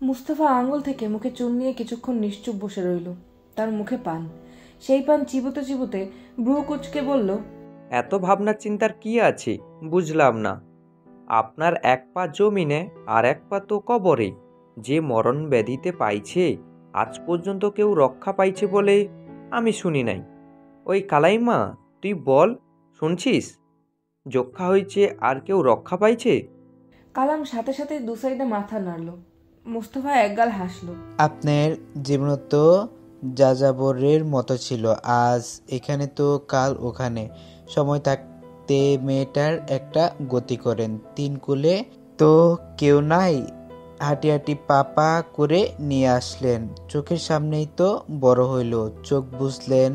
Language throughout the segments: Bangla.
মুস্তাফা আঙুল থেকে মুখে চুন নিয়ে কিছুক্ষণ নিশ্চুপ বসে রইল। তার মুখে পান, সেই পান চিবোতে চিবোতে ভ্রু কুচকে বলল, এত ভাবনা চিন্তার কি আছে বুঝলাম না। আপনার এক পা জমিনে আর এক পা তো কবরে। যে মরণ ব্যাধিতে পাইছে আজ পর্যন্ত কেউ রক্ষা পাইছে বলে আমি শুনি নাই। ওই কালাইমা, তুই বল, শুনছিস? যক্ষা হয়েছে আর কেউ রক্ষা পাইছে? কালাম সাথে সাথে দু সাইডে মাথা নাড়ল। মুস্তাফা একগাল হাসল। আপনার জীবন তো যাযাবরের মতো ছিল, আজ এখানে তো কাল ওখানে। সময় থাকতে মেয়েটার একটা গতি করেন। 3 কুলে তো কেউ নাই, হাঁটি হাঁটি পা করে নিয়ে আসলেন। চোখের সামনেই তো বড় হইল। চোখ বুঝলেন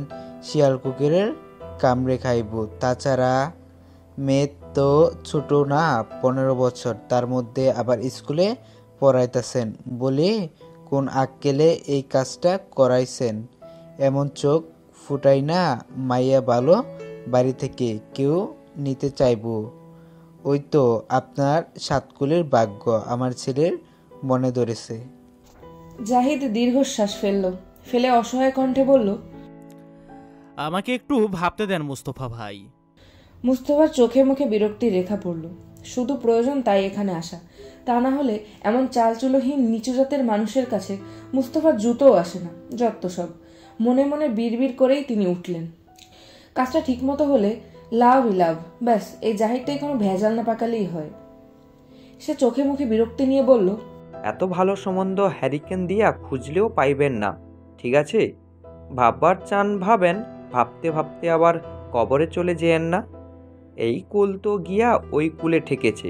শিয়াল কুকুরের কামড়ে খাইব। তাছাড়া মেয়ে তো ছোট না, 15 বছর। তার মধ্যে আবার স্কুলে পড়াইতেছেন বলে কোন আক্কেলে এই কাজটা করাইছেন? এমন চোখ ফুটাই না মাইয়া ভালো বাড়ি থেকে কেউ নিতে চাইব? ওই তো আপনার 7 কুলের ভাগ্য আমার ছেলের মনে ধরেছে। জাহিদ দীর্ঘশ্বাস ফেলে অসহায় কণ্ঠে বলল, আমাকে একটু ভাবতে দেন মুস্তফা ভাই। মুস্তফার চোখে মুখে বিরক্তির রেখা পড়ল। শুধু প্রয়োজন তাই এখানে আসা, তা না হলে এমন চালচুলোহীন নিচু জাতের মানুষের কাছে মুস্তফার জুতোও আসে না। যত সব মনে মনে বিড়বিড় করেই তিনি উঠলেন। কাজটা ঠিকমতো হলে লাভই লাভ, ব্যাস এই জাহিদটাই কোনো ভেজাল না পাকালেই হয়। সে চোখে মুখে বিরক্তি নিয়ে বলল, এত ভালো সম্বন্ধ হ্যারিকেন দিয়া খুঁজলেও পাইবেন না, ঠিক আছে? ভাববার চান ভাবেন, ভাবতে ভাবতে আবার কবরে চলে যেয়েন না। এই কুল তো গিয়া ওই কুলে ঠেকেছে,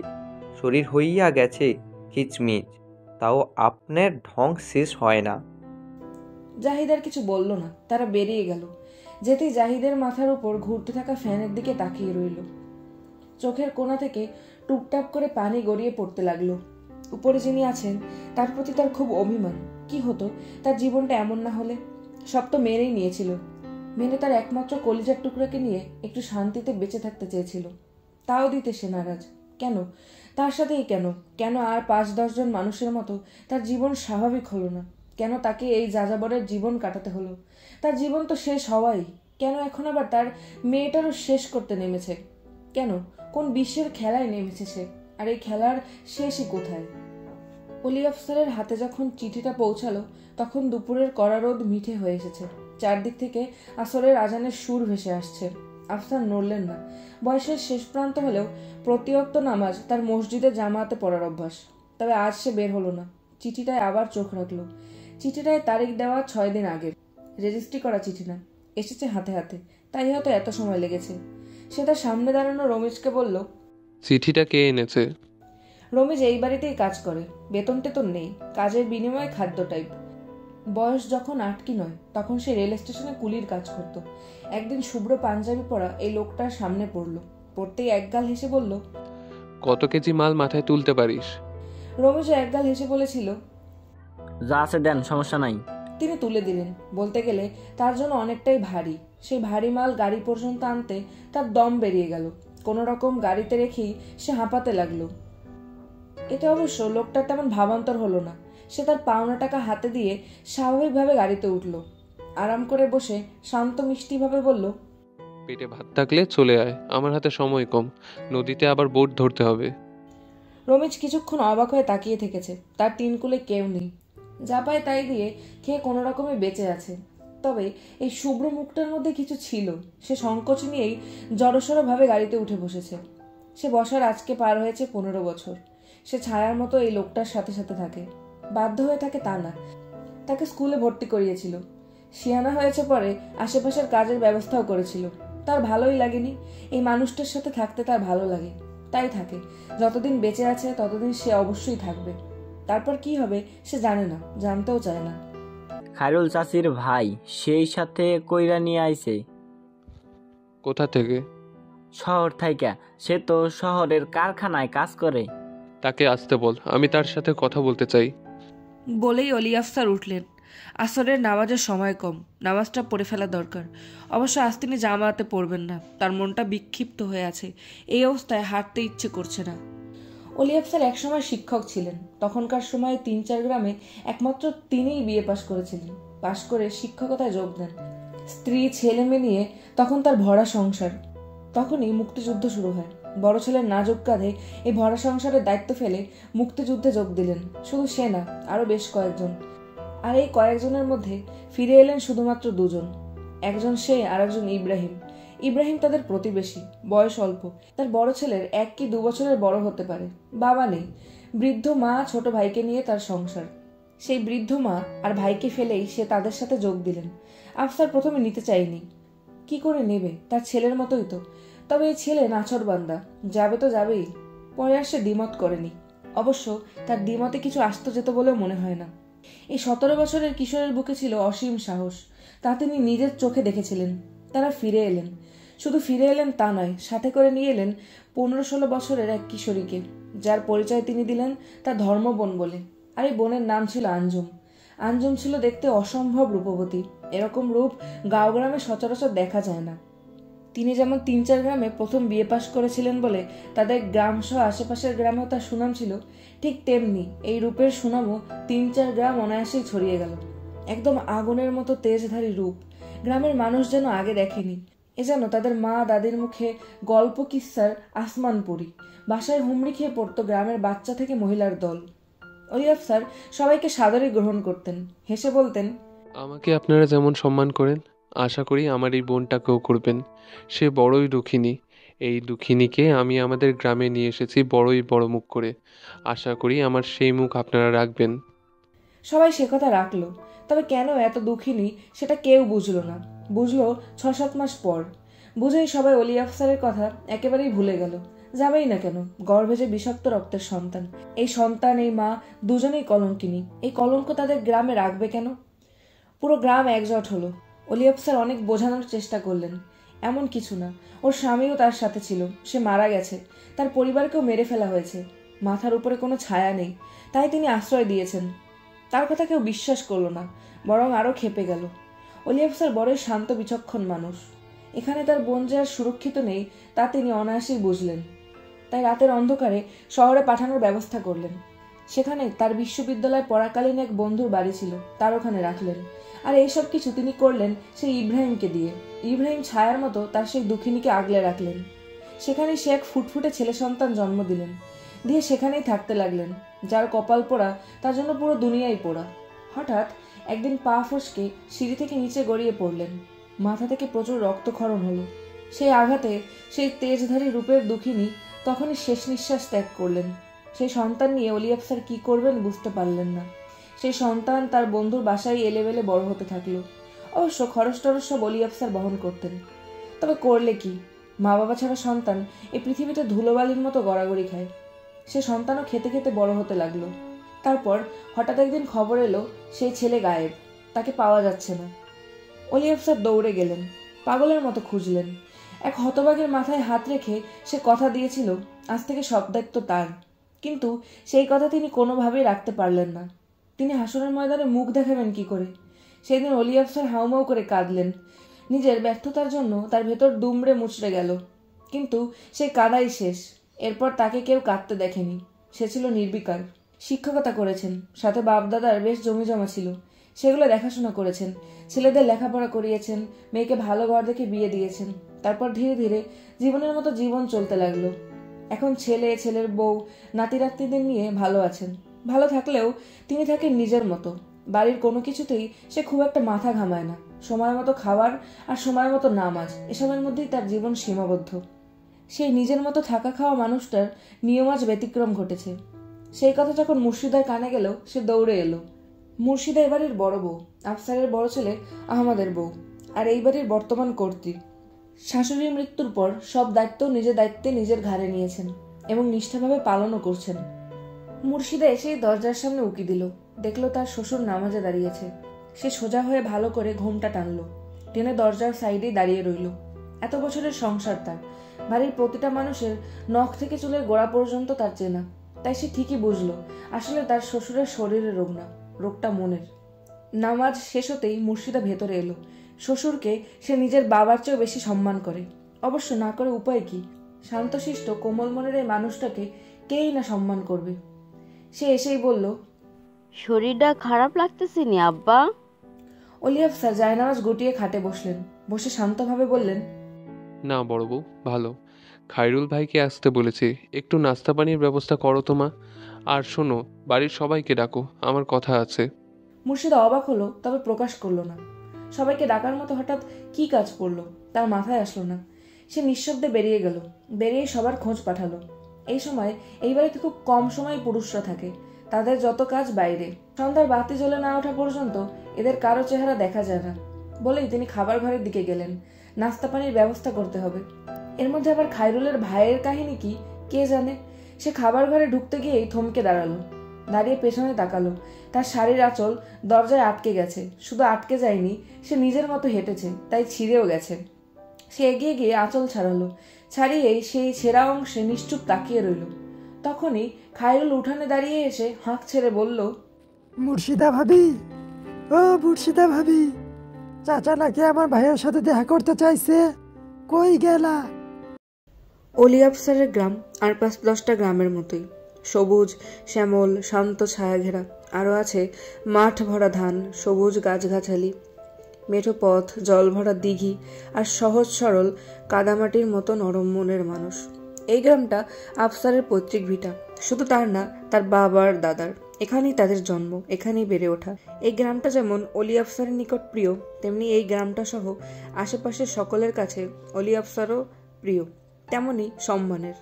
শরীর হইয়া গেছে খিচমিচ, তাও আপনার ঢং শেষ হয় না। জাহিদ আর কিছু বলল না, তারা বেরিয়ে গেল। যেতেই জাহিদের মাথার উপর ঘুরতে থাকা ফ্যানের দিকে তাকিয়ে রইল। চোখের কোণা থেকে টুপটাপ করে পানি গড়িয়ে পড়তে লাগলো। উপরে যিনি আছেন তার প্রতি তার খুব অভিমান। কি হতো তার জীবনটা এমন না হলে? সব তো মেনেই নিয়েছিল। মেনে তার একমাত্র কলিজার টুকরাকে নিয়ে একটু শান্তিতে বেঁচে থাকতে চেয়েছিল, তাও দিতে সে নারাজ। কেন? তার সাথেই কেন? কেন আর 5-10 জন মানুষের মতো তার জীবন স্বাভাবিক হলো না? কেন তাকে এই যাযাবরের জীবন কাটাতে হলো? তার জীবন তো শেষ হওয়াই, কেন এখন আবার তার মেয়েটারও শেষ করতে নেমেছে? কেন? কোন বিশ্বের খেলায় নেমেছে সে? আর এই খেলার শেষই কোথায়? অলি আফসারের হাতে যখন চিঠিটা পৌঁছালো তখন দুপুরের কড়া রোদ মিঠে হয়ে এসেছে। চারদিক থেকে আসরের আজানের সুর ভেসে আসছে। আফসার নড়লেন না। বয়সের শেষ প্রান্ত হলেও প্রতি ওয়াক্ত নামাজ তার মসজিদে জামাতে পড়ার অভ্যাস। তবে আজ সে বের হলো না। চিঠিটায় আবার চোখ রাখলো। চিঠিটায় তারিখ দেওয়া 6 দিন আগের, রেজিস্ট্রি করা চিঠি না, এসেছে হাতে হাতে, তাই হয়তো এত সময় লেগেছে। সে তার সামনে দাঁড়ানো রমেশকে বলল, চিঠিটা কে এনেছে? রমেশ এই বাড়িতেই কাজ করে, বেতন টেতন নেই, কাজের বিনিময়ে খাদ্য টাইপ। বয়স যখন 8 কি 9 তখন সে রেল স্টেশনে কুলির কাজ করত। একদিন শুভ্র পাঞ্জাবি পরা এই লোকটার সামনে পড়লো। পড়তেই একগাল হেসে বলল, কত কেজি মাল মাথায় তুলতে পারিস? রমেশও একগাল হেসে বলেছিল, যা আছে দেন, সমস্যা নাই। তিনি তুলে দিলেন। বলতে গেলে তার জন্য অনেকটাই ভারী। সেই ভারী মাল গাড়ি পর্যন্ত আনতে তার দম বেরিয়ে গেল। কোনো রকম গাড়িতে রেখেই সে হাঁপাতে লাগলো। এতে অবশ্য লোকটার তেমন ভাবান্তর হলো না। সে তার পাওনা টাকা হাতে দিয়ে স্বাভাবিকভাবে গাড়িতে উঠল। আরাম করে বসে শান্ত মিষ্টিভাবে বলল, পেটে ভাত থাকলে চলে আয়, আমার হাতে সময় কম, নদীতে আবার বোট ধরতে হবে। রমেশ কিছুক্ষণ অবাক হয়ে তাকিয়ে থেকেছে। তার 3 কুলে কেউ নেই, যা পায় তাই দিয়ে খেয়ে কোনো রকমে বেঁচে আছে। তবে এই শুভ্র মুখটার মধ্যে কিছু ছিল। সে সংকোচ নিয়েই জড়সড়ভাবে গাড়িতে উঠে বসেছে। সে বসার আজকে পার হয়েছে 15 বছর। সে ছায়ার মতো এই লোকটার সাথে সাথে থাকে। বাধ্য হয়ে থাকে তা না, তাকে স্কুলে ভর্তি করিয়েছিল। শিয়ানা হয়েছে পরে আশেপাশের কাজের ব্যবস্থাও করেছিল। তার ভালোই লাগেনি। এই মানুষটার সাথে থাকতে তার ভালো লাগে, তাই থাকে। যতদিন বেঁচে আছে ততদিন সে অবশ্যই থাকবে। তারপর কি হবে সে জানে না, জানতেও চায় না। খায়রুল চাচির ভাই সেই সাথে কইরা নিয়ে আইছে। কোথা থেকে? শহর থাইকা। সে তো শহরের কারখানায় কাজ করে। তাকে আসতে বল, আমি তার সাথে কথা বলতে চাই। বলেই অলি আফসার উঠলেন। আসরের নামাজের সময় কম, নামাজটা পড়ে ফেলা দরকার। অবশ্য আজ তিনি জামাতে পড়বেন না, তার মনটা বিক্ষিপ্ত হয়ে আছে। এই অবস্থায় হাঁটতে ইচ্ছে করছে না। অলি আফসার একসময় শিক্ষক ছিলেন। তখনকার সময়ে 3-4 গ্রামে একমাত্র তিনিই বিএ পাশ করেছিলেন। পাশ করে শিক্ষকতায় যোগ দেন। স্ত্রী ছেলে মেয়ে নিয়ে তখন তার ভরা সংসার। তখনই মুক্তিযুদ্ধ শুরু হয়। বড় ছেলের নাজুক কাঁধে এই ভরা সংসারের দায়িত্ব ফেলে মুক্তিযুদ্ধে যোগ দিলেন। শুধু সে না, আরো বেশ কয়েকজন। আর এই কয়েকজনের মধ্যে ফিরে এলেন শুধুমাত্র 2 জন। একজন সে, আর একজন ইব্রাহিম। ইব্রাহিম তাদের প্রতিবেশী, বয়স অল্প। তার বড় ছেলের 1 কি 2 বছরের বড় হতে পারে। বাবা নেই, বৃদ্ধ মা, ছোট ভাইকে নিয়ে তার সংসার। সেই বৃদ্ধ মা আর ভাইকে ফেলেই সে তাদের সাথে যোগ দিলেন। আফসার প্রথমে নিতে চায়নি। কি করে নেবে, তার ছেলের মতোই তো। তবে এই ছেলে নাছোড়বান্দা, যাবে তো যাবেই। পরে আর সে দ্বিমত করেনি। অবশ্য তার দ্বিমতে কিছু আসতে যেত বলেও মনে হয় না। এই 17 বছরের কিশোরের বুকে ছিল অসীম সাহস। তা তিনি নিজের চোখে দেখেছিলেন। তারা ফিরে এলেন। শুধু ফিরে এলেন তা নয়, সাথে করে নিয়ে এলেন 15-16 বছরের এক কিশোরীকে, যার পরিচয় তিনি দিলেন তার ধর্মবোন বলে। আর এই বোনের নাম ছিল আঞ্জুম। আঞ্জুম ছিল দেখতে অসম্ভব রূপবতী। এরকম রূপ গাঁও গ্রামে সচরাচর দেখা যায় না। তিনি যেমন 3-4 গ্রামে প্রথম বিএ পাশ করেছিলেন বলে তাদের গ্রাম সহ আশেপাশের গ্রামেও তার সুনাম ছিল, ঠিক তেমনি এই রূপের সুনামও 3-4 গ্রাম অনায়াসেই ছড়িয়ে গেল। একদম আগুনের মতো তেজধারী রূপ। গ্রামের মানুষ যেন আগে দেখেনি। এ যেন তাদের মা দাদির মুখে গল্প কিস্সার আসমানপুরি। বাসায় হুমড়ি খেয়ে পড়তো গ্রামের বাচ্চা থেকে মহিলার দল। অলি আফসার সবাইকে সাদরে গ্রহণ করতেন, হেসে বলতেন, আমাকে আপনারা যেমন সম্মান করেন, আশা করি আমার এই বোনটাকেও করবেন। সে বড়ই দুঃখিনী। এই দুঃখিনীকে আমি আমাদের গ্রামে নিয়ে এসেছি বড়ই বড় মুখ করে। আশা করি আমার সেই মুখ আপনারা রাখবেন। সবাই সে কথা রাখলো। তবে কেন এত দুঃখিনী সেটা কেউ বুঝলো না। বুঝলো 6-7 মাস পর। বুঝেই সবাই অলি আফসারের কথা একেবারেই ভুলে গেল। যাবেই না কেন, গর্ভে যে বিষাক্ত রক্তের সন্তান। এই সন্তান, এই মা, দুজনেই কলঙ্কিনী। এই কলঙ্ক তাদের গ্রামে রাখবে কেন? পুরো গ্রাম একজোট হলো। অলি আফসার অনেক বোঝানোর চেষ্টা করলেন, এমন কিছু না, ওর স্বামীও তার সাথে ছিল, সে মারা গেছে, তার পরিবারকেও মেরে ফেলা হয়েছে, মাথার উপরে কোনো ছায়া নেই, তাই তিনি আশ্রয় দিয়েছেন। তার কথা কেউ বিশ্বাস করলো না, বরং আরও ক্ষেপে গেল। অলি আফসার বড়ই শান্ত বিচক্ষণ মানুষ। এখানে তার বোন যে আর সুরক্ষিত নেই তা তিনি অনায়াসেই বুঝলেন। তাই রাতের অন্ধকারে শহরে পাঠানোর ব্যবস্থা করলেন। সেখানে তার বিশ্ববিদ্যালয় পড়াকালীন এক বন্ধুর বাড়ি ছিল, তার ওখানে রাখলেন। আর এইসব কিছু তিনি করলেন সেই ইব্রাহিমকে দিয়ে। ইব্রাহিম ছায়ার মতো তার সেই দুঃখিনীকে আগলে রাখলেন। সেখানেই সে এক ফুটফুটে ছেলে সন্তান জন্ম দিলেন, দিয়ে সেখানেই থাকতে লাগলেন। যার কপাল পোড়া, তার জন্য পুরো দুনিয়াই পোড়া। হঠাৎ একদিন পা ফসকে সিঁড়ি থেকে নিচে গড়িয়ে পড়লেন। মাথা থেকে প্রচুর রক্তক্ষরণ হলো। সেই আঘাতে সেই তেজধারী রূপের দুঃখিনী তখনই শেষ নিঃশ্বাস ত্যাগ করলেন। সেই সন্তান নিয়ে অলি আফসার কি করবেন বুঝতে পারলেন না। সেই সন্তান তার বন্ধুর বাসায় এলেবেলে বড় হতে থাকলো। অবশ্য খরচ টরচ সব অলি আফসার বহন করতেন। তবে করলে কি, মা বাবা ছাড়া সন্তান এই পৃথিবীতে ধুলোবালির মতো গড়াগড়ি খায়। সে সন্তানও খেতে খেতে বড় হতে লাগলো। তারপর হঠাৎ একদিন খবর এলো সেই ছেলে গায়েব, তাকে পাওয়া যাচ্ছে না। অলি আফসার দৌড়ে গেলেন, পাগলের মতো খুঁজলেন। এক হতবাগের মাথায় হাত রেখে সে কথা দিয়েছিল আজ থেকে সব দায়িত্ব তার। কিন্তু সেই কথা তিনি কোনোভাবেই রাখতে পারলেন না। তিনি হাসরের ময়দানে মুখ দেখাবেন কি করে? সেদিন অলি আফসার হাউমাউ করে কাঁদলেন। নিজের ব্যর্থতার জন্য তার ভেতর দুমড়ে মুচড়ে গেল। কিন্তু সেই কাদাই শেষ। এরপর তাকে কেউ কাঁদতে দেখেনি। সে ছিল নির্বিকার। শিক্ষকতা করেছেন, সাথে বাপদাদার বেশ জমি জমা ছিল, সেগুলো দেখাশোনা করেছেন। ছেলেদের লেখাপড়া করিয়েছেন, মেয়েকে ভালো ঘর দেখে বিয়ে দিয়েছেন। তারপর ধীরে ধীরে জীবনের মতো জীবন চলতে লাগলো। এখন ছেলে, ছেলের বউ, নাতি নাতনিদের নিয়ে ভালো আছেন। ভালো থাকলেও তিনি থাকেন নিজের মতো। বাড়ির কোনো কিছুতেই সে খুব একটা মাথা ঘামায় না। সময় মতো খাবার আর সময় মতো নামাজ, এসবের মধ্যেই তার জীবন সীমাবদ্ধ। সেই নিজের মতো থাকা খাওয়া মানুষটার নিয়ম আজ ব্যতিক্রম ঘটেছে। সেই কথা যখন মুর্শিদার কানে গেল, সে দৌড়ে এলো। মুর্শিদা এবারের বড় বউ, আফসারের বড় ছেলে আহমদের বউ, আর এই বাড়ির বর্তমান কর্ত্রী। শাশুড়ির মৃত্যুর পর সব দায়িত্ব নিজের দায়িত্বে নিজের ঘাড়ে নিয়েছেন এবং নিষ্ঠাভাবে পালনও করছেন। মুর্শিদা এসেই দরজার সামনে উকি দিল, দেখলো তার শ্বশুর নামাজে দাঁড়িয়েছে। সে সোজা হয়ে ভালো করে ঘোমটা টানলো, টেনে দরজার সাইডেই দাঁড়িয়ে রইল। এত বছরের সংসার তার, বাড়ির প্রতিটা মানুষের নখ থেকে চুলের গোড়া পর্যন্ত তার চেনা। তাই সে ঠিকই বুঝলো আসলে তার শ্বশুরের শরীরের রোগ না, রোগটা মনের। নামাজ শেষ হতেই মুর্শিদা ভেতরে এলো। শ্বশুরকে সে নিজের বাবার চেয়েও বেশি সম্মান করে, অবশ্য না করে উপায় কি? শান্তশিষ্ট কোমল মনের এই মানুষটাকে কেই না সম্মান করবে। সে এসেই বলল, শরীরটা খারাপ লাগতেছে নি আব্বা? অলি আফসার জায়নামাজ গুটিয়ে খাটে বসলেন। বসে শান্তভাবে বললেন, না বড় বউ, ভালো। খায়রুল ভাইকে আসতে বলেছি, একটু নাস্তা পানির ব্যবস্থা করো তো মা। আর শোনো, বাড়ির সবাইকে ডাকো, আমার কথা আছে। মুর্শিদা অবাক হলো, তবে প্রকাশ করলো না। সবাইকে ডাকার মতো হঠাৎ কি কাজ পড়লো তার মাথায় আসলো না। সে নিঃশব্দে বেরিয়ে গেল। বেরিয়ে সবার খোঁজ পাঠালো। এই সময় এই বাড়িতে খুব কম সময় পুরুষরা থাকে, তাদের যত কাজ বাইরে। সন্ধ্যার বাতি জ্বলে না ওঠা পর্যন্ত এদের কারো চেহারা দেখা যায় না বলেই তিনি খাবার ঘরের দিকে গেলেন। নাস্তা পানির ব্যবস্থা করতে হবে। এর মধ্যে আবার খায়রুলের ভাইয়ের কাহিনী কি কে জানে। সে খাবার ঘরে ঢুকতে গিয়েই থমকে দাঁড়ালো। দাঁড়িয়ে পেছনে তাকালো। তার শাড়ির আঁচল দরজায় আটকে গেছে। শুধু আটকে যায়নি, সে নিজের মতো হেঁটেছে, তাই ছিঁড়েও গেছে। সে এগিয়ে গিয়ে আঁচল ছাড়ালো। ছাড়িয়েই সেই ছেঁড়া অংশে নিশ্চুপ তাকিয়ে রইল। তখনই খায়রুল উঠানে দাঁড়িয়ে এসে হাঁক ছেড়ে বলল, মুর্শিদা ভাবি, ও মুর্শিদা ভাবি, চাচা নাকি আমার ভাইয়ের সাথে দেখা করতে চাইছে, কই গেলা? অলি আফসারের গ্রাম আর ৫-১০টা গ্রামের মতোই, সবুজ শ্যামল শান্ত ছায়া ঘেরা। আরও আছে মাঠ ভরা ধান, সবুজ গাছগাছালি, মেঠো পথ, জল ভরা দিঘি আর সহজ সরল কাদামাটির মতো নরম মনের মানুষ। এই গ্রামটা আফসারের পৈতৃক ভিটা। শুধু তার না, তার বাবার দাদার। এখানেই তাদের জন্ম, এখানেই বেড়ে ওঠা। এই গ্রামটা যেমন অলি আফসারের নিকট প্রিয়, তেমনি এই গ্রামটা সহ আশেপাশের সকলের কাছে অলি আফসারও প্রিয়, তেমনি সম্মানের।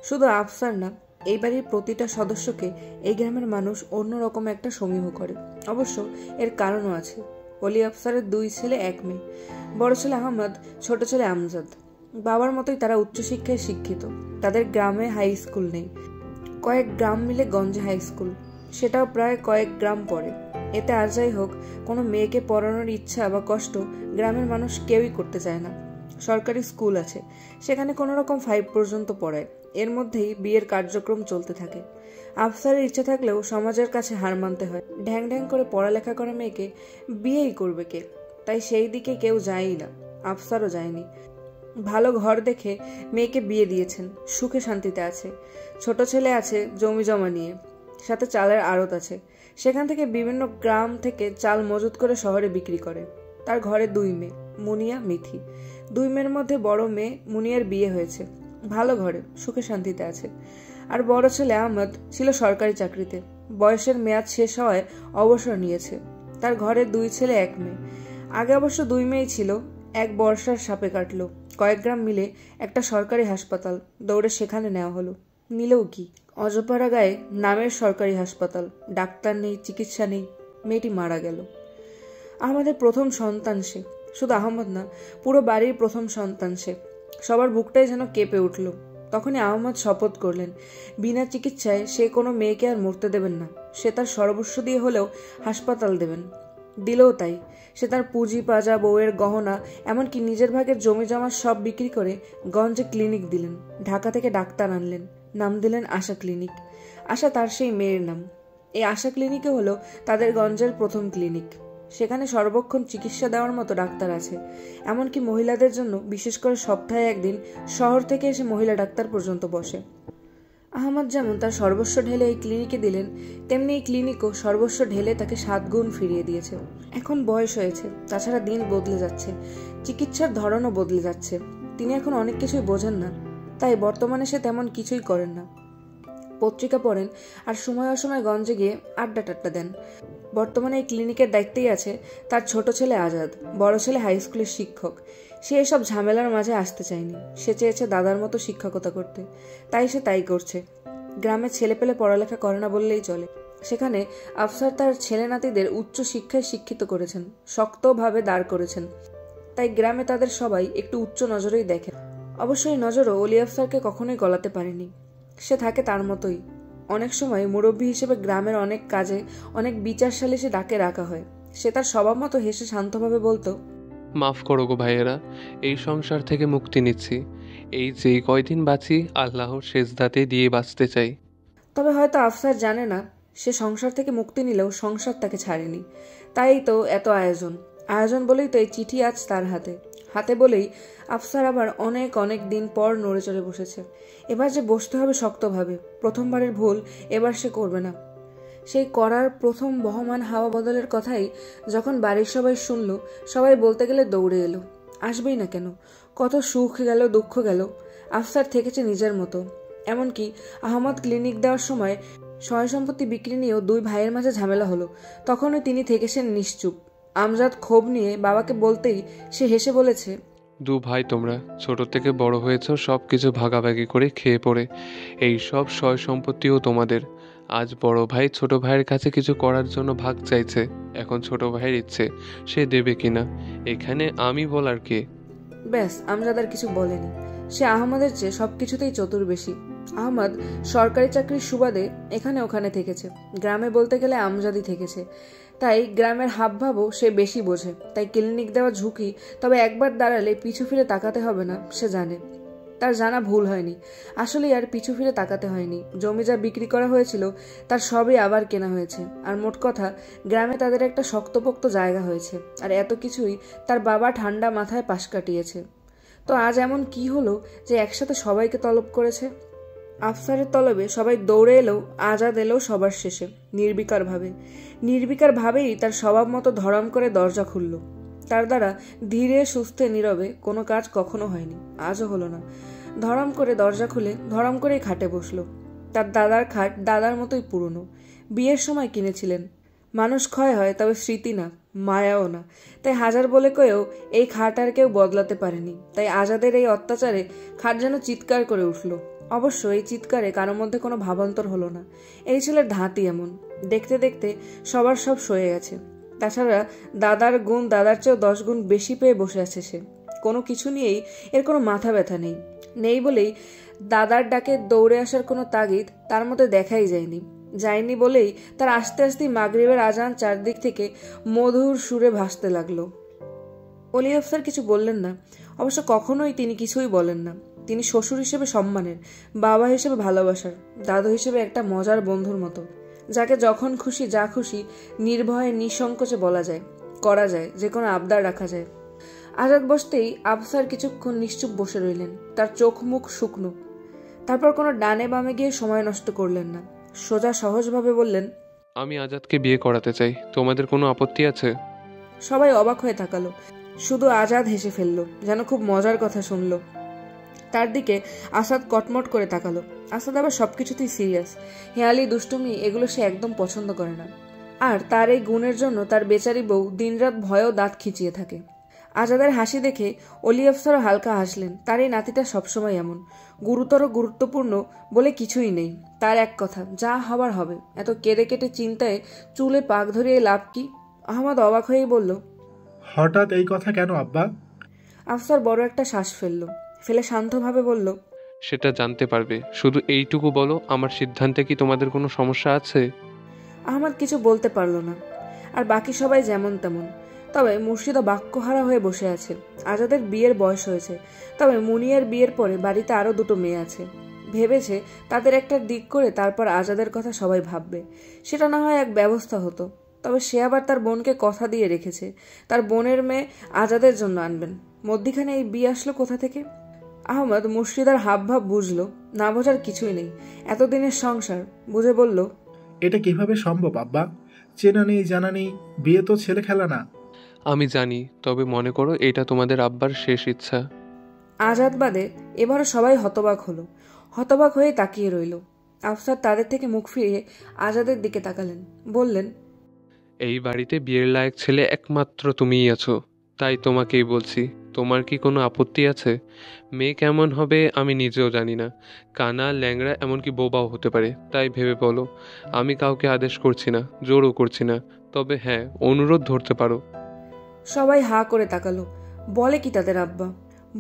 শুধু আফসার না, এই বাড়ির প্রতিটা সদস্যকে এই গ্রামের মানুষ অন্যরকম একটা সমীহ করে। অবশ্য এর কারণও আছে। অলি আফসারের 2 ছেলে 1 মেয়ে। বড় ছেলে আহমদ, ছোট ছেলে আমজাদ। বাবার মতোই তারা উচ্চশিক্ষায় শিক্ষিত। তাদের গ্রামে হাই স্কুল নেই, কয়েক গ্রাম মিলে গঞ্জে হাই স্কুল, সেটাও প্রায় কয়েক গ্রাম পরে। এতে আর যাই হোক, কোনো মেয়েকে পড়ানোর ইচ্ছা বা কষ্ট গ্রামের মানুষ কেউই করতে চায় না। সরকারি স্কুল আছে, সেখানে কোনো রকম 5 পর্যন্ত পড়ায়। এর মধ্যেই বিয়ের কার্যক্রম চলতে থাকে। আফসারের ইচ্ছা থাকলেও সমাজের কাছে হার মানতে হয়। ঢ্যাং ঢ্যাং করে পড়ালেখা করা মেয়েকে বিয়েই করবে কে? তাই সেই দিকে কেউ যায়ই না, আফসারও যায়নি। ভালো ঘর দেখে মেয়েকে বিয়ে দিয়েছেন, সুখে শান্তিতে আছে। ছোট ছেলে আছে জমি জমা নিয়ে, সাথে চালের আড়ত আছে। সেখান থেকে বিভিন্ন গ্রাম থেকে চাল মজুত করে শহরে বিক্রি করে। তার ঘরে 2 মেয়ে, মুনিয়া, মিথি। 2 মেয়ের মধ্যে বড় মেয়ে মুনিয়ার বিয়ে হয়েছে, ভালো ঘরে, সুখে শান্তিতে আছে। আর বড় ছেলে আহমদ ছিল সরকারি চাকরিতে, বয়সের মেয়াদ শেষ হওয়ায় অবসর নিয়েছে। তার ঘরে 2 ছেলে 1 মেয়ে। আগে অবশ্য 2 মেয়েই ছিল, এক বর্ষার সাপে কাটলো। কয়েক গ্রাম মিলে একটা সরকারি হাসপাতাল, দৌড়ে সেখানে নেওয়া হলো। নিলেও কি, অজপাড়া গায়ে নামের সরকারি হাসপাতাল, ডাক্তার নেই, চিকিৎসা নেই। মেয়েটি মারা গেল। আমাদের প্রথম সন্তান সে। শুধু আহমদ না, পুরো বাড়ির প্রথম সন্তান সে। সবার বুকটাই যেন কেঁপে উঠল। তখনই আহমদ শপথ করলেন, বিনা চিকিৎসায় সে কোনো মেয়েকে আর মরতে দেবেন না। সে তার সর্বস্ব দিয়ে হলেও হাসপাতাল দেবেন। দিলেও তাই। সে তার পুঁজি পাজা, বউয়ের গহনা, এমনকি নিজের ভাগের জমি জমা সব বিক্রি করে গঞ্জে ক্লিনিক দিলেন। ঢাকা থেকে ডাক্তার আনলেন, নাম দিলেন আশা ক্লিনিক। আশা তার সেই মেয়ের নাম। এই আশা ক্লিনিকে হলো তাদের গঞ্জের প্রথম ক্লিনিক। সেখানে সর্বক্ষণ চিকিৎসা দেওয়ার মতো ডাক্তার আছে। এমনকি মহিলাদের জন্য বিশেষ করে সপ্তাহে 1 দিন শহর থেকে এসে মহিলা ডাক্তার পর্যন্ত বসে। আহমদ যেমন তার সর্বস্ব ঢেলে এই ক্লিনিকে দিলেন, তেমনি এই ক্লিনিকও সর্বস্ব ঢেলে তাকে 7 গুণ ফিরিয়ে দিয়েছে। এখন বয়স হয়েছে, তাছাড়া দিন বদলে যাচ্ছে, চিকিৎসার ধরনও বদলে যাচ্ছে। তিনি এখন অনেক কিছুই বোঝেন না, তাই বর্তমানে সে তেমন কিছুই করেন না। পত্রিকা পড়েন আর সময় অসময় গঞ্জে গিয়ে আড্ডা টাড্ডা দেন। বর্তমানে এই ক্লিনিকের দায়িত্বেই আছে তার ছোট ছেলে আজাদ। বড় ছেলে হাই স্কুলের শিক্ষক। সে এসব ঝামেলার মাঝে আসতে চায়নি। সে চেয়েছে দাদার মতো শিক্ষকতা করতে, তাই সে তাই করছে। গ্রামের ছেলেপেলে পড়ালেখা করে না বললেই চলে। সেখানে আফসার তার ছেলে নাতিদের উচ্চ শিক্ষায় শিক্ষিত করেছেন, শক্তভাবে দাঁড় করেছেন। তাই গ্রামে তাদের সবাই একটু উচ্চ নজরেই দেখে। অবশ্যই নজরও অলি আফসারকে কখনোই গলাতে পারেনি। সে থাকে তার মতোই। অনেক সময় মুরব্বী হিসেবে গ্রামের অনেক কাজে অনেক বিচার সালিশে ডাকে রাখা হয়। সে তার স্বভাব মতো হেসে শান্তভাবে বলতো, মাফ করো গো ভাইয়েরা, এই সংসার থেকে মুক্তি নিচ্ছি। এই যে কয়দিন বাঁচি আল্লাহর সেজদাতে দিয়ে বাঁচতে চাই। তবে হয়তো আফসার জানে না সে সংসার থেকে মুক্তি নিলেও সংসার তাকে ছাড়েনি। তাই তো এত আয়োজন। আয়োজন বলেই তো এই চিঠি আজ তার হাতে। হাতে বলেই আফসার আবার অনেক অনেক দিন পর নড়ে চড়ে বসেছে। এবার যে বসতে হবে শক্তভাবে। প্রথমবারের ভুল এবার সে করবে না। সেই করার প্রথম বহমান হাওয়া বদলের কথাই যখন বাড়ির সবাই শুনল, সবাই বলতে গেলে দৌড়ে এলো। আসবেই না কেন? কত সুখ গেল, দুঃখ গেল। আফসার থেকেছে নিজের মতো। এমনকি আহমদ ক্লিনিক দেওয়ার সময় সয় সম্পত্তি বিক্রি নিয়েও দুই ভাইয়ের মাঝে ঝামেলা হলো, তখনই তিনি থেকেছেন নিশ্চুপ। আমজাদ ক্ষোভ নিয়ে বাবাকে বলতেই সে হেসে বলেছে, দু ভাই তোমরা ছোট থেকে বড় হয়েছ সব কিছু ভাগাভাগি করে খেয়ে পড়ে। এই সব সয় সম্পত্তিও তোমাদের। আজ বড় ভাই ছোট ভাইয়ের কাছে কিছু করার জন্য ভাগ চাইছে। এখন ছোট ভাইয়ের ইচ্ছে, সে দেবে কিনা এখানে আমি বলার কে? ব্যাস, আমজাদ আর কিছু বলেনি। সে আহমদের চেয়ে সবকিছুতেই চতুর বেশি। আহমদ সরকারি চাকরির সুবাদে এখানে ওখানে থেকেছে। গ্রামে বলতে গেলে আমজাদই থেকেছে। তাই গ্রামের হাবভাবও সে বেশি বোঝে। তাই ক্লিনিক দেওয়া ঝুঁকি, তবে একবার দাঁড়ালে পিছু ফিরে তাকাতে হবে না সে জানে। তার জানা ভুল হয়নি। আসলেই আর পিছু ফিরে তাকাতে হয়নি। জমি যা বিক্রি করা হয়েছিল তার সবই আবার কেনা হয়েছে। আর মোট কথা, গ্রামে তাদের একটা শক্তপোক্ত জায়গা হয়েছে। আর এত কিছুই তার বাবা ঠান্ডা মাথায় পাশ কাটিয়েছে। তো আজ এমন কি হলো যে একসাথে সবাইকে তলব করেছে? আফসারের তলবে সবাই দৌড়ে এলেও আজাদ এলো সবার শেষে, নির্বিকারভাবেই তার স্বভাব মতো ধরম করে দরজা খুলল। তার দ্বারা ধীরে সুস্থে নীরবে কোনো কাজ কখনো হয়নি, আজও হলো না। ধরম করে দরজা খুলে ধরম করেই খাটে বসলো। তার দাদার খাট দাদার মতোই পুরনো, বিয়ের সময় কিনেছিলেন। মানুষ ক্ষয় হয়, তবে স্মৃতি না, মায়াও না। তাই হাজার বলে কয়েও এই খাট আর কেউ বদলাতে পারেনি। তাই আজাদের এই অত্যাচারে খাট যেন চিৎকার করে উঠল। অবশ্য এই চিৎকারে কারোর মধ্যে কোনো ভাবান্তর হলো না। এই ছেলের ধাঁতি এমন। দেখতে দেখতে সবার সব সয়ে গেছে। তাছাড়া দাদার গুণ দাদার চেয়েও 10 গুণ বেশি পেয়ে বসে আছে সে। কোনো কিছু নিয়েই এর কোনো মাথা ব্যথা নেই বলেই দাদার ডাকে দৌড়ে আসার কোনো তাগিদ তার মধ্যে দেখাই যায়নি বলেই তার আস্তে আস্তে মাগরিবের আজান চারদিক থেকে মধুর সুরে ভাসতে লাগলো। অলি আফসার কিছু বললেন না। অবশ্য কখনোই তিনি কিছুই বলেন না। তিনি শ্বশুর হিসেবে সম্মানের, বাবা হিসেবে ভালোবাসার, দাদু হিসেবে একটা মজার বন্ধুর মতো, যাকে যখন খুশি যা খুশি নির্ভয়ে নিঃসংকোচে বলা যায়, করা যায়, যে কোনো আবদার রাখা যায়। আজাদ বসতেই আফসার কিছুক্ষণ নিশ্চুপ বসে রইলেন, তার চোখ মুখ শুকনো। তারপর কোনো ডানে বামে গিয়ে সময় নষ্ট করলেন না, সোজা সহজভাবে বললেন, আমি আজাদকে বিয়ে করাতে চাই। তোমাদের কোনো আপত্তি আছে? সবাই অবাক হয়ে তাকালো। শুধু আজাদ হেসে ফেলল, যেন খুব মজার কথা শুনল। তার দিকে আসাদ কটমট করে তাকালো। আসাদ আবার সবকিছুতেই সিরিয়াস। হেয়ালি দুষ্টুমি এগুলো সে একদম পছন্দ করে না। আর তার এই গুণের জন্য তার বেচারি বউ দিনরাত ভয়েও দাঁত খিচিয়ে থাকে। আজাদের হাসি দেখে অলি আফসারও হালকা হাসলেন। তার এই নাতিটা সবসময় এমন, গুরুত্বপূর্ণ বলে কিছুই নেই। তার এক কথা, যা হবার হবে। এত কেঁদে কেটে চিন্তায় চুলে পাক ধরিয়ে লাভ কি? আহমদ অবাক হয়েই বলল, হঠাৎ এই কথা কেন আব্বা? আফসার বড় একটা শ্বাস ফেলে শান্তভাবে বলল, সেটা জানতে পারবে। শুধু এইটুকু বলো, আমার সিদ্ধান্তে কি তোমাদের কোনো সমস্যা আছে? আহমদ কিছু বলতে পারল না। আর বাকি সবাই যেমন তেমন। তবে মুর্শিদা বাক্যহারা হয়ে বসে আছে। আজাদের বিয়ের বয়স হয়েছে, তবে মুনিয়ার বিয়ের পরে বাড়িতে আরো 2 মেয়ে আছে। ভেবেছে তাদের একটা দিক করে তারপর আজাদের কথা সবাই ভাববে। সেটা না হয় এক ব্যবস্থা হতো। তবে সে আবার তার বোনকে কথা দিয়ে রেখেছে, তার বোনের মেয়ে আজাদের জন্য আনবেন। মধ্যিখানে এই বিয়ে আসলো কোথা থেকে? আহমদ মুর্শিদার হাবভাব বুঝলো, না বোঝার কিছুই নেই। এতদিনের সংসার বুঝে বলল, এটা কিভাবে সম্ভব আব্বা? চেনা নেই, জানা নেই, বিয়ে তো ছেলে খেলা না। আমি জানি, তবে মনে করো এটা তোমাদের আব্বার শেষ ইচ্ছা। আজাদ বাদে এবারও সবাই হতবাক হলো। হতবাক হয়ে তাকিয়ে রইল। আফসার তাদের থেকে মুখ ফিরিয়ে আজাদের দিকে তাকালেন, বললেন, এই বাড়িতে বিয়ের লায়ক ছেলে একমাত্র তুমিই আছো, তাই তোমাকেই বলছি। তোমার কি কোনো আপত্তি আছে? মেয়ে কেমন হবে আমি নিজেও জানি না। কানা, ল্যাংড়া, এমনকি বোবাও হতে পারে। তাই ভেবে বলো। আমি কাউকে আদেশ করছি না, জোরও করছি না। তবে হ্যাঁ, অনুরোধ ধরতে পারো। সবাই হা করে তাকালো। বলে কি তাদের আব্বা?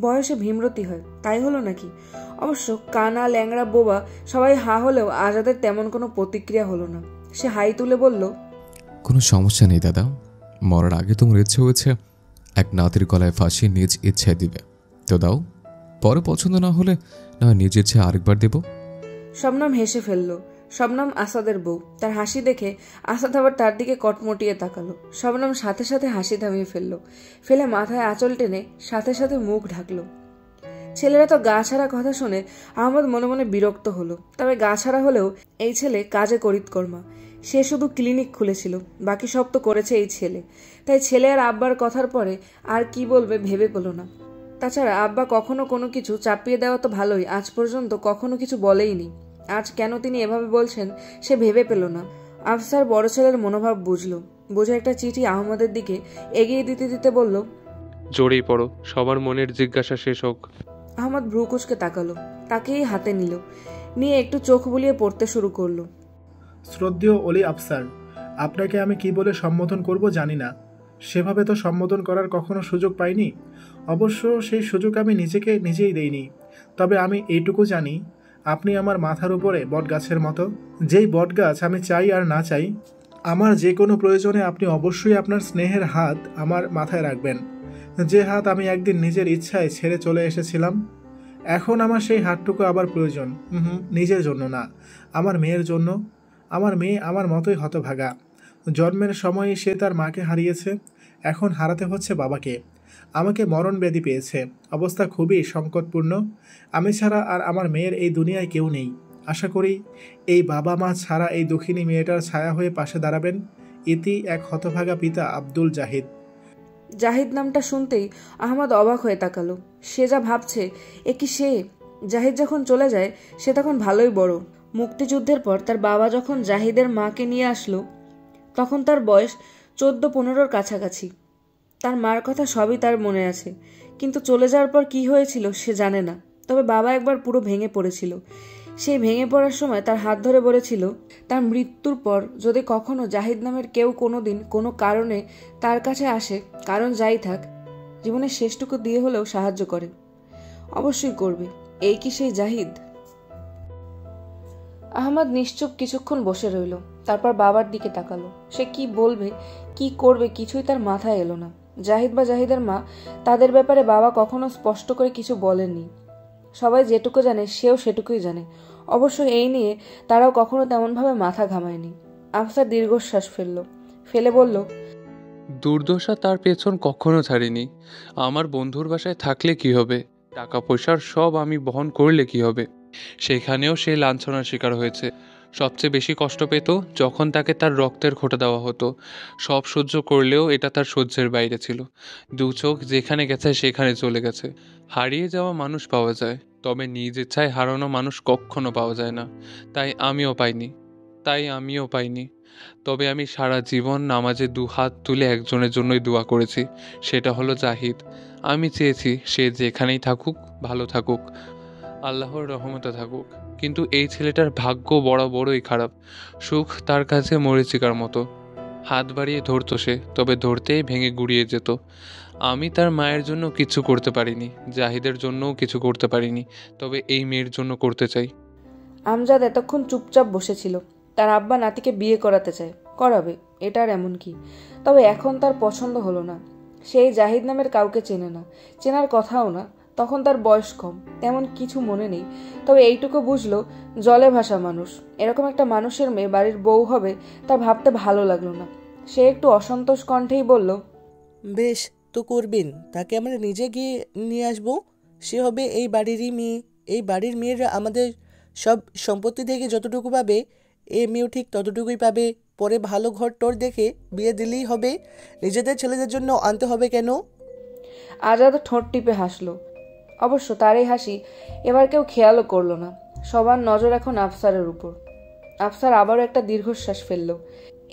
বয়সে ভীমরতি হয়, তাই হলো নাকি? অবশ্য কানা, ল্যাংড়া, বোবা সবাই হা হলেও আজাদের তেমন কোনো প্রতিক্রিয়া হলো না। সে হাই তুলে বলল, কোনো সমস্যা নেই দাদা। মরার আগে তোমার ইচ্ছে হয়েছে এক নাতির গলায় ফাঁসি নিজ ইচ্ছায় দিবে, তো দাও। পরে পছন্দ না হলে না নিজের ইচ্ছে আরেকবার দেব। শবনম হেসে ফেলল। শবনম আসাদের বউ। তার হাসি দেখে আসাদ আবার তার দিকে কটমটিয়ে তাকালো। শবনম সাথে সাথে হাসি থামিয়ে ফেলে মাথায় আঁচল টেনে সাথে সাথে মুখ ঢাকলো। ছেলেরা তো গা ছাড়া কথা শুনে আহমদ মনে মনে বিরক্ত হলো। তবে গা ছাড়া হলেও এই ছেলে কাজে করিতকর্মা। সে শুধু ক্লিনিক খুলেছিল, বাকি সব তো করেছে এই ছেলে। তাই ছেলে আর আব্বার কথার পরে আর কি বলবে ভেবে পেল না। তাছাড়া আব্বা কখনো কোনো কিছু চাপিয়ে দেওয়া তো ভালোই, আজ পর্যন্ত কখনো কিছু বলেইনি। আজ কেন তিনি এভাবে বলছেন সে ভেবে পেল না। আফসার বড় ছেলের মনোভাব বুঝে একটা চিঠি আহমদের দিকে এগিয়ে দিতে দিতে বলল, জোরেই পড়ো, সবার মনের জিজ্ঞাসা শেষ হোক। আহমদ ভ্রু কুচকে তাকালো, তাকেই হাতে নিয়ে একটু চোখ বুলিয়ে পড়তে শুরু করলো। শ্রদ্ধেয় অলি আফসার, আপনাকে আমি কি বলে সম্বোধন করব জানি না। সেভাবে তো সম্বোধন করার কখনো সুযোগ পাইনি। অবশ্য সেই সুযোগ আমি নিজেই দেইনি। তবে আমি এইটুকু জানি, আপনি আমার মাথার উপরে বটগাছের মতো। যেই বটগাছ আমি চাই আর না চাই, আমার যে কোনো প্রয়োজনে আপনি অবশ্যই আপনার স্নেহের হাত আমার মাথায় রাখবেন। যে হাত আমি একদিন নিজের ইচ্ছায় ছেড়ে চলে এসেছিলাম, এখন আমার সেই হাতটুকু আবার প্রয়োজন। নিজের জন্য না, আমার মেয়ের জন্য। আমার মেয়ে আমার মতোই হতভাগা। জন্মের সময় সে তার মাকে হারিয়েছে, এখন হারাতে হচ্ছে বাবাকে। আমাকে মরণ ব্যাধি পেয়েছে, অবস্থা খুবই সংকটপূর্ণ। আমি ছাড়া আর আমার মেয়ের এই দুনিয়ায় কেউ নেই। আশা করি এই বাবা মা ছাড়া এই দুঃখিনী মেয়েটার ছায়া হয়ে পাশে দাঁড়াবেন। ইতি এক হতভাগা পিতা আব্দুল জাহিদ। জাহিদ নামটা শুনতেই আহমদ অবাক হয়ে তাকালো। সে যা ভাবছে এ কি সে? জাহিদ যখন চলে যায় সে তখন ভালোই বড়। মুক্তিযুদ্ধের পর তার বাবা যখন জাহিদের মাকে নিয়ে আসলো তখন তার বয়স 14-15 কাছাকাছি। তার মার কথা সবই তার মনে আছে, কিন্তু চলে যাওয়ার পর কি হয়েছিল সে জানে না। তবে বাবা একবার পুরো ভেঙে পড়েছিল। সেই ভেঙে পড়ার সময় তার হাত ধরে বলেছিল, তার মৃত্যুর পর যদি কখনো জাহিদ নামের কেউ কোনোদিন কোনো কারণে তার কাছে আসে, কারণ যাই থাক, জীবনের শেষটুকু দিয়ে হলেও সাহায্য করে। অবশ্যই করবে। এই কি সেই জাহিদ? আহমদ নিশ্চুপ কিছুক্ষণ বসে রইল, তারপর বাবার দিকে তাকালো। সে কি বলবে কি করবে কিছুই তার মাথায় এলো না। জাহিদ বা জাহিদের মা, তাদের ব্যাপারে বাবা কখনো স্পষ্ট করে কিছু বলেননি। সবাই যেটুকু জানে সেও সেটুকুই জানে। অবশ্য এই নিয়ে তারাও কখনো তেমনভাবে মাথা ঘামায়নি। আফসার দীর্ঘশ্বাস ফেলে বলল, দুর্দশা তার পেছন কখনো ছাড়িনি। আমার বন্ধুর বাসায় থাকলে কি হবে, টাকা পয়সার সব আমি বহন করলে কি হবে, সেখানেও সে লাঞ্ছনার শিকার হয়েছে। সবচেয়ে বেশি কষ্ট পেত যখন তাকে তার রক্তের খোঁটা দেওয়া হতো। সব সহ্য করলেও এটা তার সহ্যের বাইরে ছিল। দু চোখ যেখানে গেছে সেখানে চলে গেছে। হারিয়ে যাওয়া মানুষ পাওয়া যায়, তবে নিজ ইচ্ছায় হারানো মানুষ কখনো পাওয়া যায় না। তাই আমিও পাইনি। তবে আমি সারা জীবন নামাজে 2 হাত তুলে একজনের জন্যই দোয়া করেছি, সেটা হলো জাহিদ। আমি চেয়েছি সে যেখানেই থাকুক ভালো থাকুক, আল্লাহর রহমতে থাকুক। কিন্তু এই ছেলেটার ভাগ্য বড়ই খারাপ। সুখ তার কাছে মরীচিকার মতো। হাত বাড়িয়ে ধরতো সে, তবে ধরতেই ভেঙে গুড়িয়ে যেত। আমি তার মায়ের জন্য কিছু করতে পারিনি, জাহিদের জন্যও কিছু করতে পারিনি, তবে এই মেয়ের জন্য করতে চাই। আমজাদ এতক্ষণ চুপচাপ বসেছিল। তার আব্বা নাতিকে বিয়ে করাতে চায়, করাবে, এটার এমন কি। তবে এখন তার পছন্দ হলো না। সেই জাহিদ নামের কাউকে চেনে না, চেনার কথাও না। তখন তার বয়স কম, তেমন কিছু মনে নেই। তবে এইটুকু বুঝলো, জলে ভাসা মানুষ, এরকম একটা মানুষের মেয়ে বাড়ির বউ হবে তা ভাবতে ভালো লাগলো না। সে একটু অসন্তোষ কণ্ঠেই বলল, বেশ তো করবেন, তাকে আমরা নিজে গিয়ে নিয়ে আসবো। সে হবে এই বাড়িরই মেয়ে। এই বাড়ির মেয়েরা আমাদের সব সম্পত্তি থেকে যতটুকু পাবে, এ মেয়েও ঠিক ততটুকুই পাবে। পরে ভালো ঘর টর দেখে বিয়ে দিলেই হবে। নিজেদের ছেলেদের জন্য আনতে হবে কেন? আজাদ ঠোঁট টিপে হাসলো। অবশ্য তার এই হাসি এবার কেউ খেয়ালও করলো না। সবার নজর এখন আফসারের উপর। আফসার আবারও একটা দীর্ঘশ্বাস ফেলল।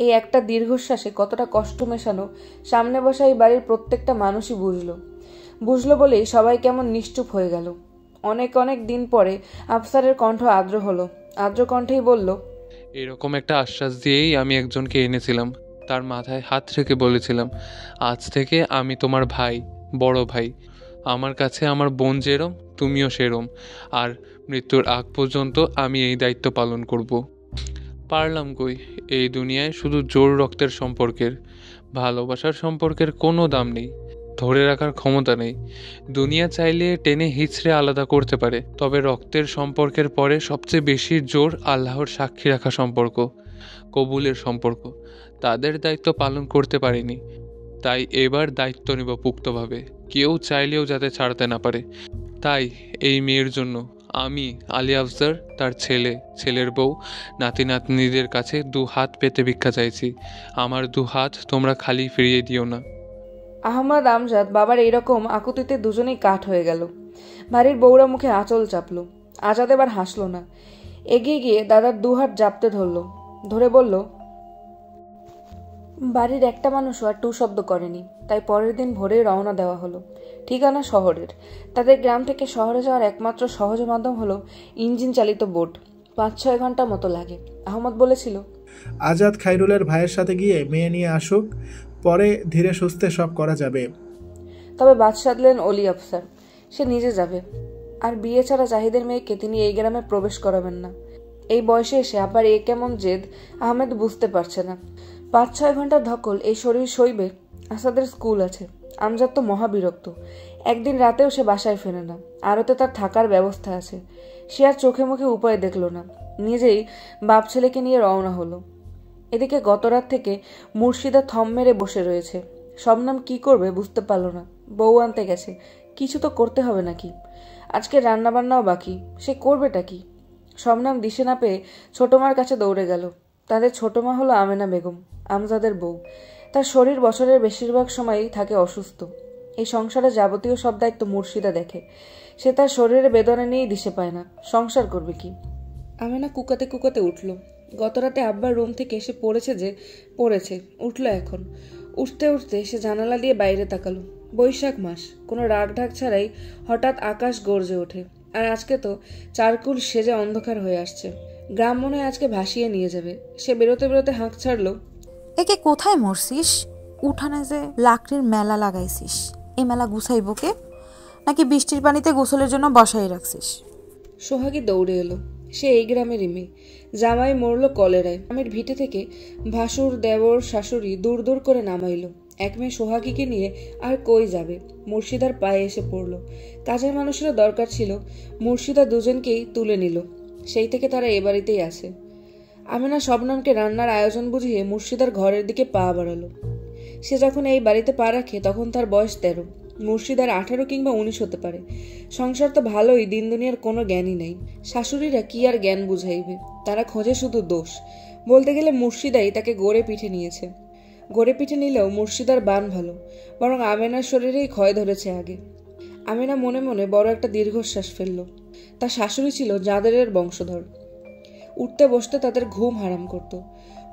এই একটা দীর্ঘশ্বাসে কতটা কষ্ট মেশানো সামনে বসা এই বাড়ির প্রত্যেকটা মানুষই বুঝলো বলেই সবাই কেমন নিশ্চুপ হয়ে গেল। অনেক দিন পরে আফসারের কণ্ঠ আর্দ্র হলো। আর্দ্র কণ্ঠেই বলল, এরকম একটা আশ্বাস দিয়েই আমি একজনকে এনেছিলাম। তার মাথায় হাত রেখে বলেছিলাম, আজ থেকে আমি তোমার ভাই, বড় ভাই। আমার কাছে আমার বোন যেরম, তুমিও সেরম। আর মৃত্যুর আগ পর্যন্ত আমি এই দায়িত্ব পালন করব। পারলাম কই? এই দুনিয়ায় শুধু জোর রক্তের সম্পর্কের, ভালোবাসার সম্পর্কের কোনো দাম নেই। ধরে রাখার ক্ষমতা নেই। দুনিয়া চাইলে টেনে হিচড়ে আলাদা করতে পারে, তবে রক্তের সম্পর্কের পরে সবচেয়ে বেশি জোর আল্লাহর সাক্ষী রাখা সম্পর্ক, কবুলের সম্পর্ক। তাদের দায়িত্ব পালন করতে পারিনি, তাই এবার দায়িত্ব নেব পোক্তভাবে, কেউ চাইলেও যাতে ছাড়তে না পারে। তাই এই মেয়ের জন্য আমি আলী আফজার, তার ছেলে, ছেলের বউ, নাতি নাতনিদের কাছে 2 হাত পেতে ভিক্ষা চাইছি। আমার 2 হাত তোমরা খালি ফিরিয়ে দিও না। আহমদ আমজাদ বাবার এইরকম আকুতিতে দুজনেই কাঠ হয়ে গেল। বাড়ির বউরা মুখে আঁচল চাপলো। আজাদ এবার হাসলো না, এগিয়ে গিয়ে দাদার 2 হাত জাপতে ধরে বলল, বাড়ির একটা মানুষও আর টু শব্দ করেনি। তাই পরের দিন ভোরে রওনা দেওয়া হলো। ঠিকানা শহরের। তাদের গ্রাম থেকে শহরে যাওয়ার একমাত্র সহজ মাধ্যম হলো ইঞ্জিন চালিত বোট। 5-6 ঘন্টা মতো লাগে। আহমদ বলেছিল, আজাদ খাইরুলের ভাইয়ের সাথে গিয়ে মেয়ে নিয়ে আসুক, পরে ধীরে সুস্থে সব করা যাবে। তবে বাদ সাধলেন অলি আফসার, সে নিজে যাবে। আর বিয়ে ছাড়া জাহিদের মেয়েকে তিনি এই গ্রামে প্রবেশ করাবেন না। এই বয়সে এসে আবার এ কেমন জেদ আহমেদ বুঝতে পারছে না। 5-6 ঘন্টার ধকল এই শরীর সইবে? আসাদের স্কুল আছে। আমজাদ তো মহাবিরক্ত। একদিন রাতেও সে বাসায় ফেরে না। আরতে তার থাকার ব্যবস্থা আছে। সে আর চোখে মুখে উপায় দেখল না, নিজেই বাপ ছেলেকে নিয়ে রওনা হলো। এদিকে গতরাত থেকে মুর্শিদা থম মেরে বসে রয়েছে। শবনম কি করবে বুঝতে পারল না। বউ আনতে গেছে, কিছু তো করতে হবে নাকি? আজকে রান্নাবান্নাও বাকি, সে করবেটা কি? শবনম দিশে না পেয়ে ছোটমার কাছে দৌড়ে গেল। তাদের ছোটমা হলো আমেনা বেগম, আমজাদের বউ। তার শরীর বছরের বেশিরভাগ সময়ই থাকে অসুস্থ। এই সংসারে যাবতীয় সব দায়িত্ব মুর্শিদা দেখে। সে তার শরীরে বেদনা নিয়েই দিশে পায় না, সংসার করবে কি? আমেনা কুকাতে কুকাতে উঠল। গতরাতে আব্বার রুম থেকে এসে পড়েছে, উঠল এখন। উঠতে উঠতে সে জানালা দিয়ে বাইরে তাকালো। বৈশাখ মাস, কোনো রাগ ঢাক ছাড়াই হঠাৎ আকাশ গর্জে ওঠে। আর আজকে তো চারকুল সেজে অন্ধকার হয়ে আসছে। গ্রাম মনে হয় আজকে ভাসিয়ে নিয়ে যাবে। সে বেরোতে বেরোতে হাঁক ছাড়লো, একে কোথায় মরছিস? উঠানে যে লাকড়ির মেলা লাগাইছিস, এই মেলা গুছাইব কে? নাকি বৃষ্টির পানিতে গোসলের জন্য বসাই রাখছিস? সোহাগী দৌড়ে এলো। সে এই গ্রামেরই মেয়ে। জামাই মরল কলেরায়। গ্রামের ভিটে থেকে ভাসুর, দেবর, শাশুড়ি দূর দূর করে নামাইল। এক মেয়ে সোহাগীকে নিয়ে আর কই যাবে? মুর্শিদার পায়ে এসে পড়ল। কাজের মানুষেরও দরকার ছিল। মুর্শিদা দুজনকেই তুলে নিল। সেই থেকে তারা এ বাড়িতেই আছে। আমেনা শবনমকে রান্নার আয়োজন বুঝিয়ে মুর্শিদার ঘরের দিকে পা বাড়ালো। সে যখন এই বাড়িতে পা রাখে তখন তার বয়স 13। মুর্শিদার 18 কিংবা 19 হতে পারে। সংসার তো ভালোই, দিন দুনিয়ার কোনো জ্ঞানই নেই। শাশুড়িরা কি আর জ্ঞান বুঝাইবে? তারা খোঁজে শুধু দোষ। বলতে গেলে মুর্শিদাই তাকে গড়ে পিঠে নিয়েছে। গড়ে পিঠে নিলেও মুর্শিদার বান ভালো, বরং আমেনার শরীরেই ক্ষয় ধরেছে আগে। আমেনা মনে মনে বড় একটা দীর্ঘশ্বাস ফেলল। তার শাশুড়ি ছিল জাদেরের বংশধর। উঠতে বসতে তাদের ঘুম হারাম করত।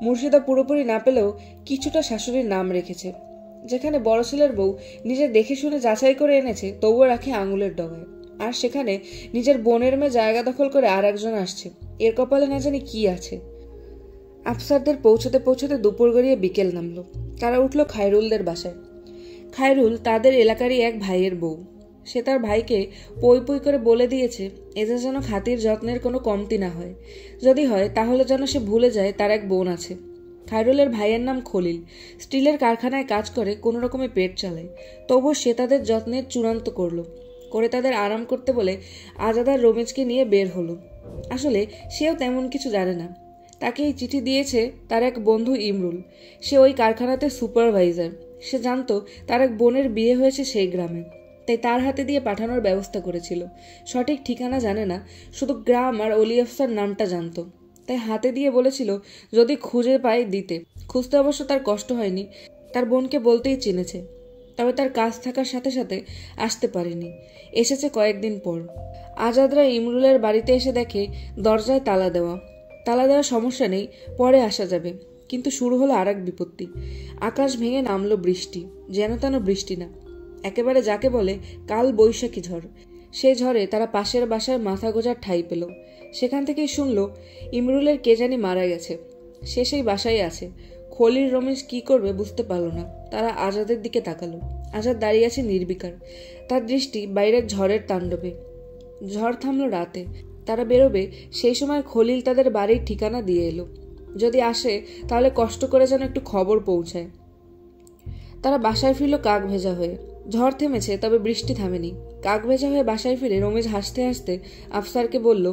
মুর্শিদা পুরোপুরি না পেলেও কিছুটা শাশুড়ির নাম রেখেছে। যেখানে বড় ছেলের বউ নিজে দেখে শুনে যাচাই করে এনেছে, তবুও রাখে আঙুলের ডগায়। আর সেখানে নিজের বোনের মেয়ে জায়গা দখল করে আর একজন আসছে। এর কপালে না জানি কি আছে। আফসারদের পৌঁছতে পৌঁছতে দুপুর গড়িয়ে বিকেল নামলো। তারা উঠল খায়রুলদের বাসায়। খায়রুল তাদের এলাকারই এক ভাইয়ের বউ। সে তার ভাইকে পই পই করে বলে দিয়েছে এতে যেন খাতির যত্নের কোনো কমতি না হয়। যদি হয় তাহলে যেন সে ভুলে যায় তার এক বোন আছে। খায়রুলের ভাইয়ের নাম খলিল। স্টিলের কারখানায় কাজ করে, কোনো রকমে পেট চালায়। তবুও সে তাদের যত্নের চূড়ান্ত করে তাদের আরাম করতে বলে আজাদার রমিজকে নিয়ে বের হলো। আসলে সেও তেমন কিছু জানে না। তাকে এই চিঠি দিয়েছে তার এক বন্ধু ইমরুল। সে ওই কারখানাতে সুপারভাইজার। সে জানতো তার এক বোনের বিয়ে হয়েছে সেই গ্রামে, তাই তার হাতে দিয়ে পাঠানোর ব্যবস্থা করেছিল। সঠিক ঠিকানা জানে না, শুধু গ্রাম আর অলি আফসার নামটা জানতো। তাই হাতে দিয়ে বলেছিল যদি খুঁজে পায় দিতে। খুঁজতে অবশ্য তার কষ্ট হয়নি, তার বোনকে বলতেই চিনেছে। তবে তার কাজ থাকার সাথে সাথে আসতে পারেনি, এসেছে কয়েকদিন পর। আজাদরা ইমরুলের বাড়িতে এসে দেখে দরজায় তালা দেওয়া। তালা দেওয়ার সমস্যা নেই, পরে আসা যাবে। কিন্তু শুরু হলো আর এক বিপত্তি। আকাশ ভেঙে নামলো বৃষ্টি, যেন তেন বৃষ্টি না, একেবারে যাকে বলে কাল বৈশাখী ঝড়। সেই ঝড়ে তারা পাশের বাসায় মাথা গোজার ঠাঁই পেল। সেখান থেকেই শুনল ইমরুলের কে জানি মারা গেছে। সে সেই বাসায় আছে। খলিল রমেশ কি করবে বুঝতে পারল না। তারা আজাদের দিকে তাকালো। আজাদ দাঁড়িয়ে আছে নির্বিকার, তার দৃষ্টি বাইরের ঝড়ের তাণ্ডবে। ঝড় থামলো রাতে। তারা বেরোবে সেই সময় খলিল তাদের বাড়ির ঠিকানা দিয়ে এলো। যদি আসে তাহলে কষ্ট করে যেন একটু খবর পৌঁছায়। তারা বাসায় ফিরল কাক ভেজা হয়ে। ঝড় থেমেছে, তবে বৃষ্টি থামেনি। কাকভেজা হয়ে বাসায় ফিরে রমেশ হাসতে হাসতে আফসারকে বলল,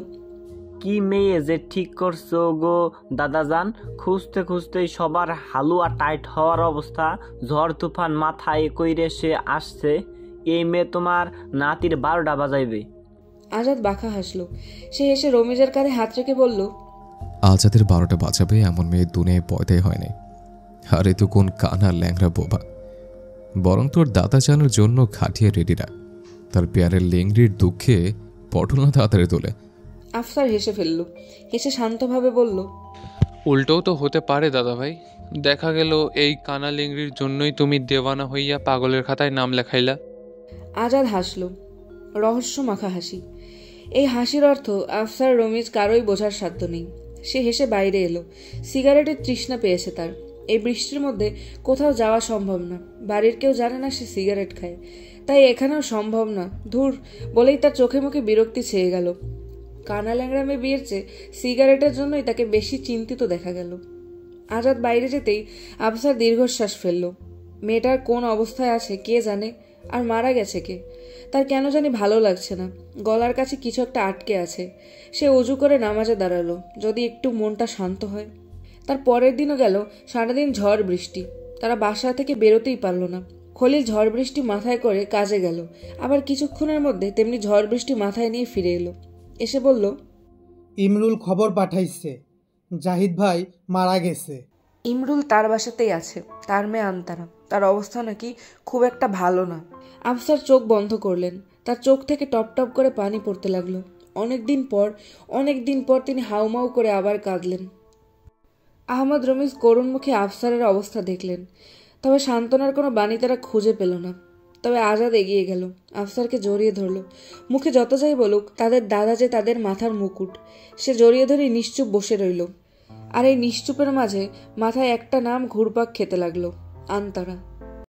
কি মেয়ে যে ঠিক করছো গো দাদাজান, খুঁজতে খুঁজতেই সবার হালুয়া টাইট হওয়ার অবস্থা। ঝড় তুফান মাথায় কইরে সে আসছে, এই মেয়ে তোমার নাতির 12টা বাজাইবে। আজাদ বাঁকা হাসলো। সে এসে রমেশের কাঁধে হাত রেখে বলল, আজাদের 12টা বাঁচাবে এমন মেয়ে দুনিয়ায় পয়দাই হয়নি। আর এ তো কোন কানা ল্যাংরা বোবা, বরং তোর দাদা জানার জন্য খাটিয়ে রেডি রাখ। তার পেয়ারের লেংড়ির দুঃখে পটল না তাড়াতাড়ি তোলে। আফসার হেসে ফেলল। হেসে শান্তভাবে বলল, উল্টোও তো হতে পারে দাদা ভাই। দেখা গেল এই কানা লেংড়ির জন্যই তুমি দেওয়ানা হইয়া পাগলের খাতায় নাম লেখাইলা। আজাদ হাসল, রহস্য মাখা হাসি। এই হাসির অর্থ আফসার রমেশ কারোই বোঝার সাধ্য নেই। সে হেসে বাইরে এলো। সিগারেটের তৃষ্ণা পেয়েছে তার। এই বৃষ্টির মধ্যে কোথাও যাওয়া সম্ভব না। বাড়ির কেউ জানে না সে সিগারেট খায়, তাই এখানেও সম্ভব না। ধুর বলেই তার চোখে মুখে বিরক্তি ছেয়ে গেল। কানা ল্যাংড়ামে বিয়ের চেয়ে সিগারেটের জন্যই তাকে বেশি চিন্তিত দেখা গেল। আজাদ বাইরে যেতেই আফসার দীর্ঘশ্বাস ফেলল। মেয়েটার কোন অবস্থায় আছে কে জানে, আর মারা গেছে কে। তার কেন জানি ভালো লাগছে না, গলার কাছে কিছু একটা আটকে আছে। সে অজু করে নামাজে দাঁড়ালো, যদি একটু মনটা শান্ত হয়। তার পরের দিনও গেল সারাদিন ঝড় বৃষ্টি। তারা বাসা থেকে বেরোতেই পারল না। খলিল ঝড় বৃষ্টি মাথায় করে কাজে গেল, আবার কিছুক্ষণের মধ্যে তেমনি ঝড় বৃষ্টি মাথায় নিয়ে ফিরে এলো। এসে বলল, ইমরুল খবর পাঠাইছে, জাহিদ ভাই মারা গেছে। ইমরুল তার বাসাতেই আছে, তার মেয়ে আন্তারা। তার অবস্থা নাকি খুব একটা ভালো না। আফসার চোখ বন্ধ করলেন। তার চোখ থেকে টপ টপ করে পানি পড়তে লাগলো। অনেক দিন পর তিনি হাউমাউ করে আবার কাঁদলেন। আহমদ রমিজ করুণ মুখে আফসারের অবস্থা দেখলেন, তবে সান্ত্বনার কোনো বাণী তারা খুঁজে পেল না। তবে আজাদ এগিয়ে গেল, আফসারকে জড়িয়ে ধরল। মুখে যত যাই বলুক, তাদের দাদা যে তাদের মাথার মুকুট। সে জড়িয়ে ধরে নিশ্চুপ বসে রইল। আর এই নিশ্চুপের মাঝে মাথায় একটা নাম ঘুরপাক খেতে লাগলো, আন্তারা।